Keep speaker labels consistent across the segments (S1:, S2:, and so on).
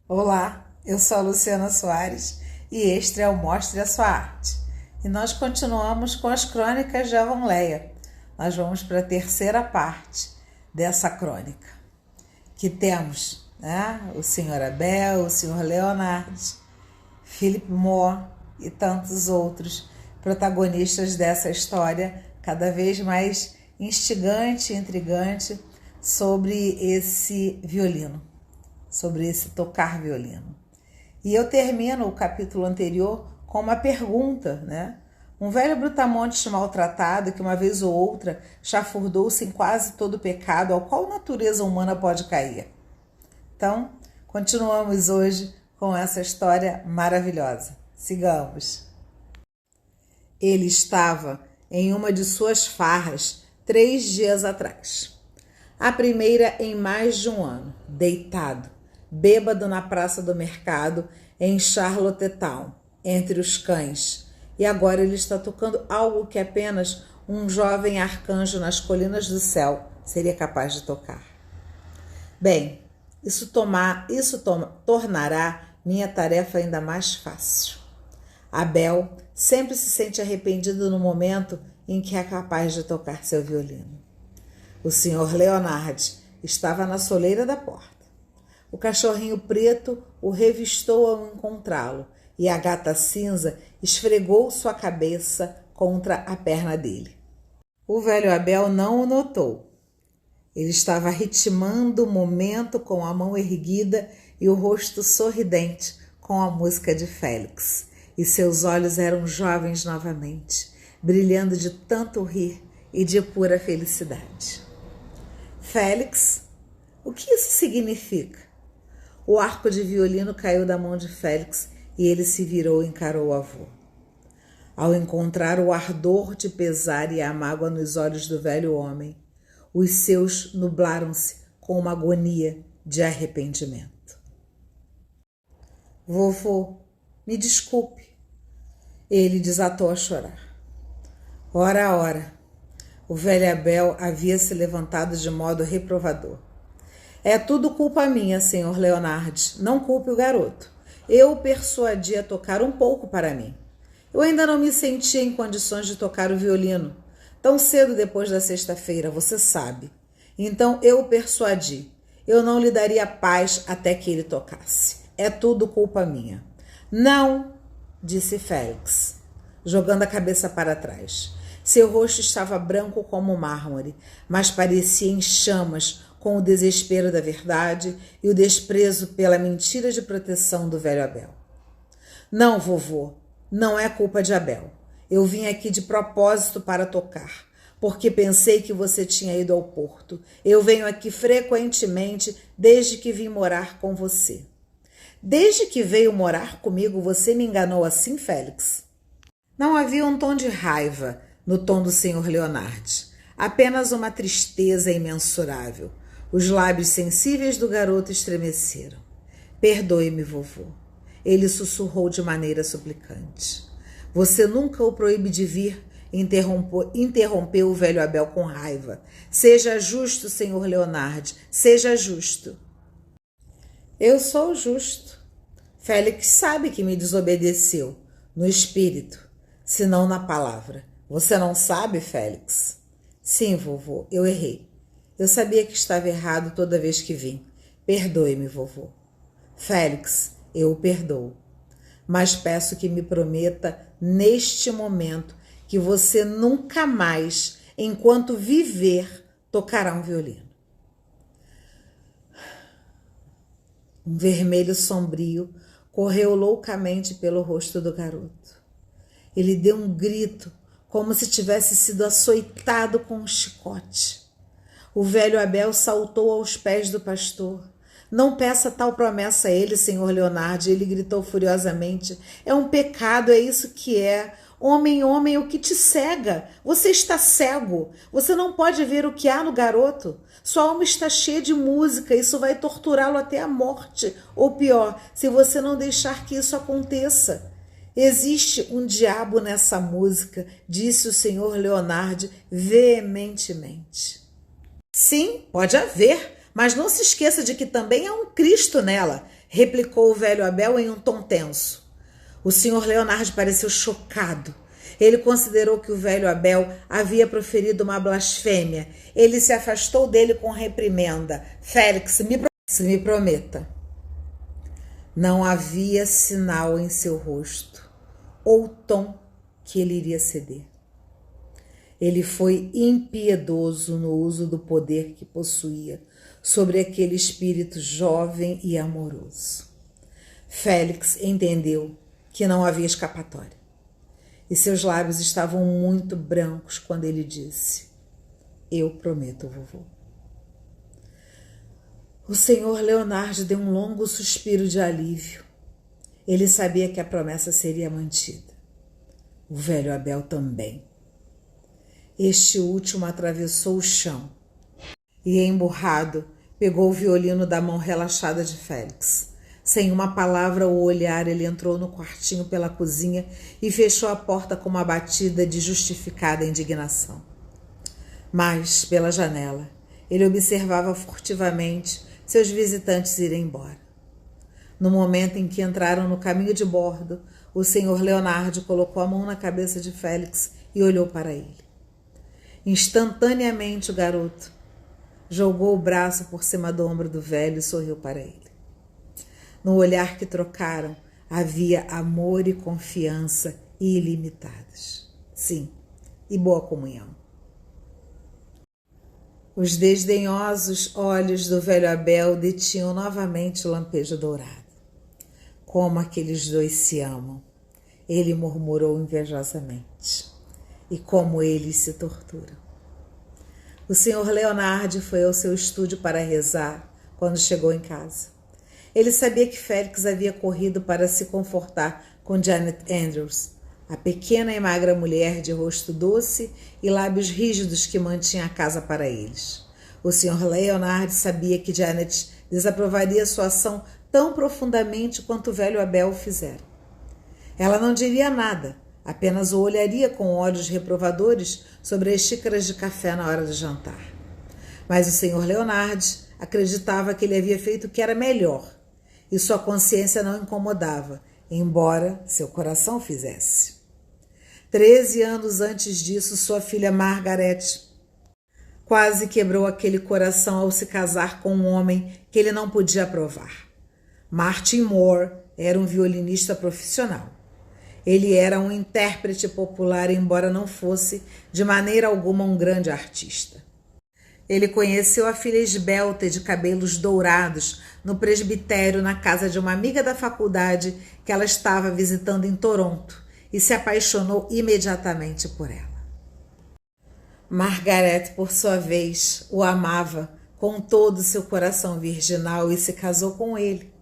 S1: Olá, eu sou a Luciana Soares e este é o Mostre a Sua Arte. E nós continuamos com as crônicas de Avonleia. Nós vamos para a terceira parte dessa crônica, que temos o Sr. Abel, o Sr. Leonard, Philip Moore e tantos outros protagonistas dessa história, cada vez mais instigante e intrigante sobre esse violino, sobre esse tocar violino. E eu termino o capítulo anterior com uma pergunta, né? Um velho brutamonte maltratado que uma vez ou outra chafurdou-se em quase todo o pecado ao qual a natureza humana pode cair. Então, continuamos hoje com essa história maravilhosa. Sigamos. Ele estava em uma de suas farras 3 dias atrás. A primeira em mais de um ano, deitado, bêbado na praça do mercado em Charlottetown, entre os cães. E agora ele está tocando algo que apenas um jovem arcanjo nas colinas do céu seria capaz de tocar. Bem, isso tornará minha tarefa ainda mais fácil. Abel sempre se sente arrependido no momento em que é capaz de tocar seu violino. O Sr. Leonard estava na soleira da porta. O cachorrinho preto o revistou ao encontrá-lo e a gata cinza esfregou sua cabeça contra a perna dele. O velho Abel não o notou. Ele estava ritmando o momento com a mão erguida e o rosto sorridente com a música de Félix. E seus olhos eram jovens novamente, brilhando de tanto rir e de pura felicidade. Félix? O que isso significa? O arco de violino caiu da mão de Félix e ele se virou e encarou o avô. Ao encontrar o ardor de pesar e a mágoa nos olhos do velho homem, os seus nublaram-se com uma agonia de arrependimento. Vovô, me desculpe. Ele desatou a chorar. Ora, o velho Abel havia se levantado de modo reprovador. É tudo culpa minha, Sr. Leonard. Não culpe o garoto. Eu o persuadi a tocar um pouco para mim. Eu ainda não me sentia em condições de tocar o violino. Tão cedo depois da sexta-feira, você sabe. Então eu o persuadi. Eu não lhe daria paz até que ele tocasse. É tudo culpa minha. Não, disse Félix, jogando a cabeça para trás. Seu rosto estava branco como mármore, mas parecia em chamas com o desespero da verdade e o desprezo pela mentira de proteção do velho Abel. Não, vovô, não é culpa de Abel. Eu vim aqui de propósito para tocar, porque pensei que você tinha ido ao porto. Eu venho aqui frequentemente desde que vim morar com você. Desde que veio morar comigo, você me enganou assim, Félix? Não havia um tom de raiva no tom do Sr. Leonard, apenas uma tristeza imensurável. Os lábios sensíveis do garoto estremeceram. Perdoe-me, vovô. Ele sussurrou de maneira suplicante. Você nunca o proíbe de vir, interrompeu o velho Abel com raiva. Seja justo, Sr. Leonard, seja justo. Eu sou justo. Félix sabe que me desobedeceu, no espírito, se não na palavra. Você não sabe, Félix? Sim, vovô, eu errei. Eu sabia que estava errado toda vez que vim. Perdoe-me, vovô. Félix, eu o perdoo. Mas peço que me prometa, neste momento, que você nunca mais, enquanto viver, tocará um violino. Um vermelho sombrio correu loucamente pelo rosto do garoto. Ele deu um grito, como se tivesse sido açoitado com um chicote. O velho Abel saltou aos pés do pastor. Não peça tal promessa a ele, Sr. Leonard, ele gritou furiosamente. É um pecado, é isso que é. Homem, o que te cega? Você está cego. Você não pode ver o que há no garoto. Sua alma está cheia de música. Isso vai torturá-lo até a morte. Ou pior, se você não deixar que isso aconteça. Existe um diabo nessa música, disse o Sr. Leonard veementemente. Sim, pode haver, mas não se esqueça de que também há um Cristo nela. replicou o velho Abel em um tom tenso. O Sr. Leonard pareceu chocado. Ele considerou que o velho Abel havia proferido uma blasfêmia. Ele se afastou dele com reprimenda. Félix, me prometa. Não havia sinal em seu rosto, ou tom que ele iria ceder. Ele foi impiedoso no uso do poder que possuía sobre aquele espírito jovem e amoroso. Félix entendeu que não havia escapatória, e seus lábios estavam muito brancos quando ele disse: eu prometo, vovô. O senhor Leonard deu um longo suspiro de alívio. Ele sabia que a promessa seria mantida. O velho Abel também. Este último atravessou o chão e, emburrado, pegou o violino da mão relaxada de Félix. Sem uma palavra ou olhar, ele entrou no quartinho pela cozinha e fechou a porta com uma batida de justificada indignação. Mas, pela janela, ele observava furtivamente seus visitantes irem embora. No momento em que entraram no caminho de bordo, o senhor Leonard colocou a mão na cabeça de Félix e olhou para ele. Instantaneamente o garoto jogou o braço por cima do ombro do velho e sorriu para ele. No olhar que trocaram, havia amor e confiança ilimitados. Sim, e boa comunhão. Os desdenhosos olhos do velho Abel detinham novamente o lampejo dourado. Como aqueles dois se amam, ele murmurou invejosamente. E como eles se torturam. O senhor Leonard foi ao seu estúdio para rezar quando chegou em casa. Ele sabia que Félix havia corrido para se confortar com Janet Andrews, a pequena e magra mulher de rosto doce e lábios rígidos que mantinha a casa para eles. O Sr. Leonard sabia que Janet desaprovaria sua ação tão profundamente quanto o velho Abel fizera. Ela não diria nada, apenas o olharia com olhos reprovadores sobre as xícaras de café na hora do jantar. Mas o Sr. Leonard acreditava que ele havia feito o que era melhor, e sua consciência não incomodava, embora seu coração fizesse. 13 anos antes disso, sua filha Margaret quase quebrou aquele coração ao se casar com um homem que ele não podia aprovar. Martin Moore era um violinista profissional. Ele era um intérprete popular, embora não fosse de maneira alguma um grande artista. Ele conheceu a filha esbelta de cabelos dourados no presbitério na casa de uma amiga da faculdade que ela estava visitando em Toronto e se apaixonou imediatamente por ela. Margaret, por sua vez, o amava com todo o seu coração virginal e se casou com ele,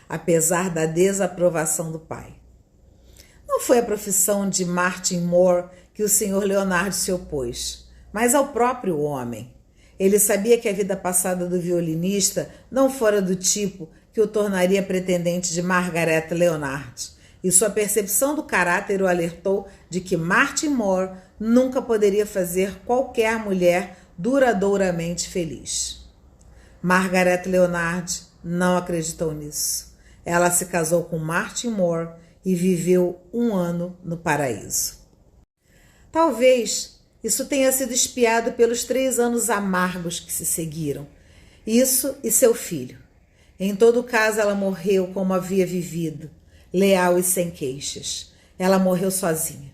S1: apesar da desaprovação do pai. Não foi a profissão de Martin Moore que o Sr. Leonard se opôs, mas ao próprio homem. Ele sabia que a vida passada do violinista não fora do tipo que o tornaria pretendente de Margaret Leonard, e sua percepção do caráter o alertou de que Martin Moore nunca poderia fazer qualquer mulher duradouramente feliz. Margaret Leonard não acreditou nisso. Ela se casou com Martin Moore e viveu 1 ano no paraíso. Talvez isso tenha sido espiado pelos 3 anos amargos que se seguiram. Isso e seu filho. Em todo caso, ela morreu como havia vivido, leal e sem queixas. Ela morreu sozinha,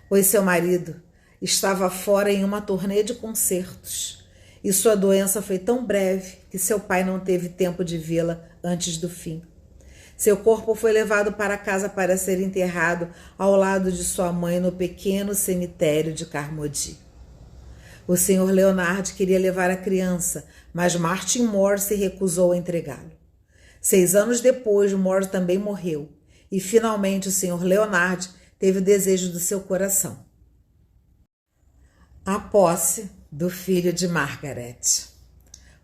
S1: pois seu marido estava fora em uma turnê de concertos e sua doença foi tão breve que seu pai não teve tempo de vê-la antes do fim. Seu corpo foi levado para casa para ser enterrado ao lado de sua mãe no pequeno cemitério de Carmody. O Sr. Leonard queria levar a criança, mas Martin Moore se recusou a entregá-lo. 6 anos depois, Moore também morreu, e finalmente o Sr. Leonard teve o desejo do seu coração: a posse do filho de Margaret.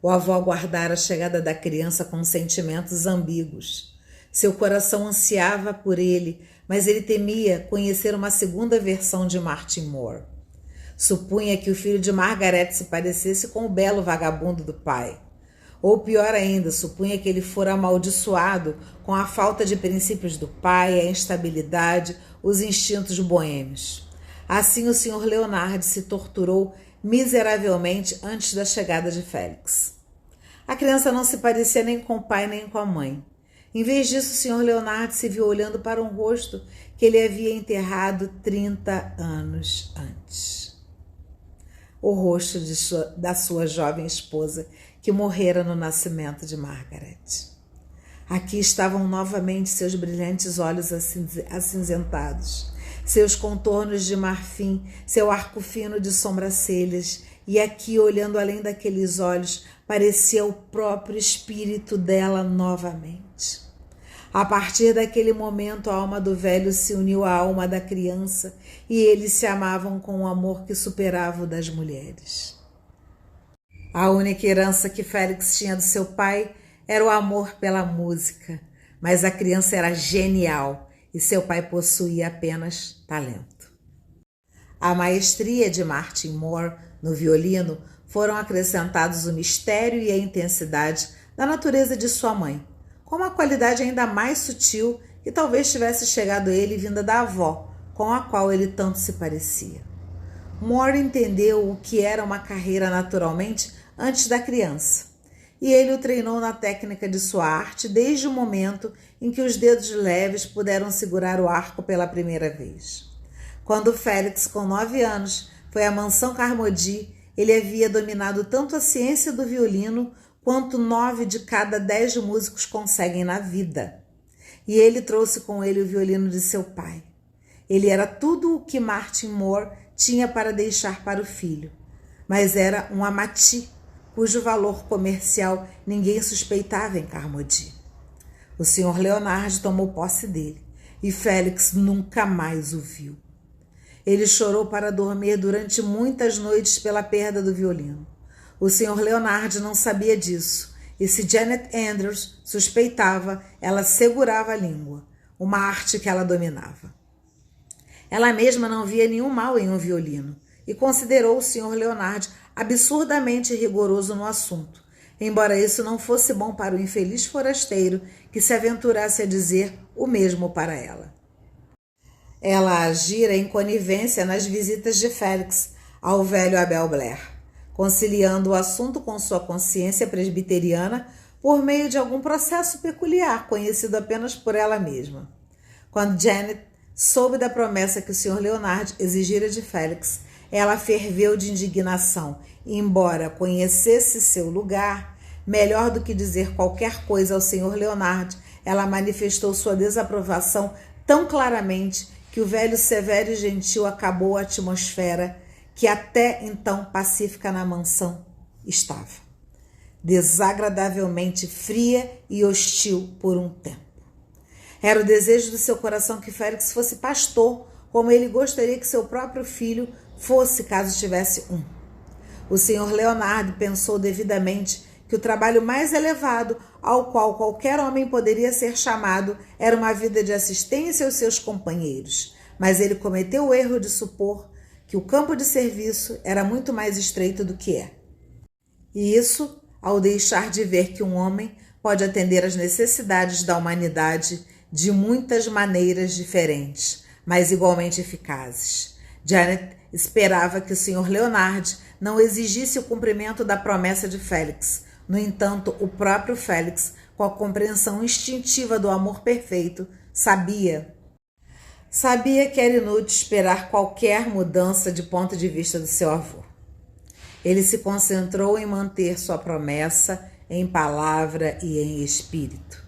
S1: O avô aguardara a chegada da criança com sentimentos ambíguos. Seu coração ansiava por ele, mas ele temia conhecer uma segunda versão de Martin Moore. Supunha que o filho de Margaret se parecesse com o belo vagabundo do pai. Ou pior ainda, supunha que ele fora amaldiçoado com a falta de princípios do pai, a instabilidade, os instintos boêmios. Assim o Sr. Leonard se torturou miseravelmente antes da chegada de Félix. A criança não se parecia nem com o pai nem com a mãe. Em vez disso, o Sr. Leonard se viu olhando para um rosto que ele havia enterrado 30 anos antes. O rosto da sua jovem esposa, que morrera no nascimento de Margaret. Aqui estavam novamente seus brilhantes olhos acinzentados, seus contornos de marfim, seu arco fino de sobrancelhas, e aqui, olhando além daqueles olhos, parecia o próprio espírito dela novamente. A partir daquele momento, a alma do velho se uniu à alma da criança e eles se amavam com um amor que superava o das mulheres. A única herança que Félix tinha do seu pai era o amor pela música, mas a criança era genial e seu pai possuía apenas talento. À maestria de Martin Moore no violino foram acrescentados o mistério e a intensidade da natureza de sua mãe, com uma qualidade ainda mais sutil que talvez tivesse chegado a ele vinda da avó, com a qual ele tanto se parecia. Moore entendeu o que era uma carreira naturalmente antes da criança, e ele o treinou na técnica de sua arte desde o momento em que os dedos leves puderam segurar o arco pela primeira vez. Quando Félix, com 9 anos, foi à mansão Carmody, ele havia dominado tanto a ciência do violino quanto 9 de cada 10 músicos conseguem na vida. E ele trouxe com ele o violino de seu pai. Ele era tudo o que Martin Moore tinha para deixar para o filho, mas era um amati, cujo valor comercial ninguém suspeitava em Carmody. O Sr. Leonard tomou posse dele e Félix nunca mais o viu. Ele chorou para dormir durante muitas noites pela perda do violino. O Sr. Leonard não sabia disso, e se Janet Andrews suspeitava, ela segurava a língua, uma arte que ela dominava. Ela mesma não via nenhum mal em um violino, e considerou o Sr. Leonard absurdamente rigoroso no assunto, embora isso não fosse bom para o infeliz forasteiro que se aventurasse a dizer o mesmo para ela. Ela agira em conivência nas visitas de Félix ao velho Abel Blair, conciliando o assunto com sua consciência presbiteriana por meio de algum processo peculiar, conhecido apenas por ela mesma. Quando Janet soube da promessa que o Sr. Leonard exigira de Félix, ela ferveu de indignação, e, embora conhecesse seu lugar, melhor do que dizer qualquer coisa ao Sr. Leonard, ela manifestou sua desaprovação tão claramente que o velho severo e gentil acabou a atmosfera que até então pacífica na mansão estava, desagradavelmente fria e hostil por um tempo. Era o desejo do seu coração que Félix fosse pastor, como ele gostaria que seu próprio filho fosse, caso tivesse um. O Sr. Leonard pensou devidamente que o trabalho mais elevado ao qual qualquer homem poderia ser chamado era uma vida de assistência aos seus companheiros, mas ele cometeu o erro de supor que o campo de serviço era muito mais estreito do que é. E isso ao deixar de ver que um homem pode atender às necessidades da humanidade de muitas maneiras diferentes, mas igualmente eficazes. Janet esperava que o Sr. Leonard não exigisse o cumprimento da promessa de Félix. No entanto, o próprio Félix, com a compreensão instintiva do amor perfeito, sabia que era inútil esperar qualquer mudança de ponto de vista do seu avô. Ele se concentrou em manter sua promessa em palavra e em espírito.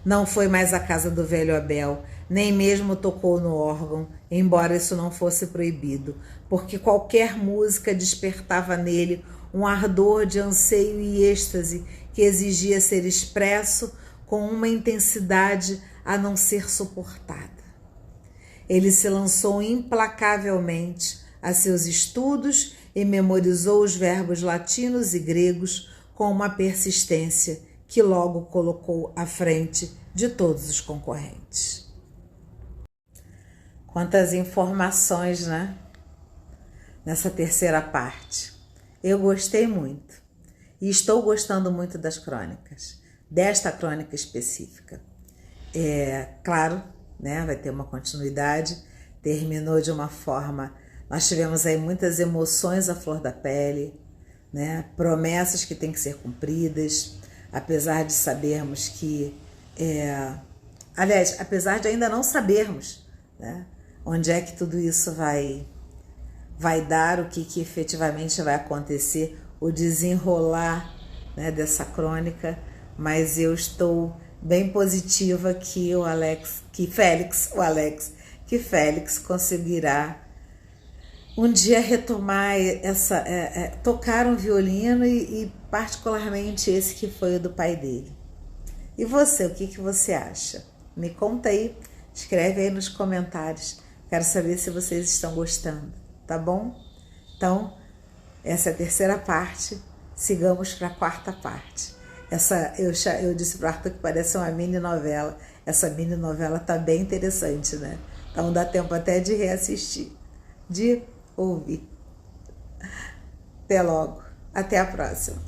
S1: Não foi mais à casa do velho Abel, nem mesmo tocou no órgão, embora isso não fosse proibido, porque qualquer música despertava nele um ardor de anseio e êxtase que exigia ser expresso com uma intensidade a não ser suportada. Ele se lançou implacavelmente a seus estudos e memorizou os verbos latinos e gregos com uma persistência que logo colocou à frente de todos os concorrentes. Quantas informações, né? Nessa terceira parte. Eu gostei muito. E estou gostando muito das crônicas, desta crônica específica. Claro, né, vai ter uma continuidade, terminou de uma forma... Nós tivemos aí muitas emoções à flor da pele, né, promessas que têm que ser cumpridas, apesar de sabermos que... aliás, apesar de ainda não sabermos, né, onde é que tudo isso vai dar, o que efetivamente vai acontecer, o desenrolar, né, dessa crônica, mas eu estou bem positiva que Félix conseguirá um dia retomar tocar um violino e particularmente esse que foi o do pai dele. E você, o que você acha? Me conta aí, escreve aí nos comentários. Quero saber se vocês estão gostando, tá bom? Então, essa é a terceira parte, sigamos para a quarta parte. Eu disse para o Arthur que parece uma mini novela. Essa mini novela tá bem interessante, né? Então dá tempo até de reassistir, de ouvir. Até logo, até a próxima.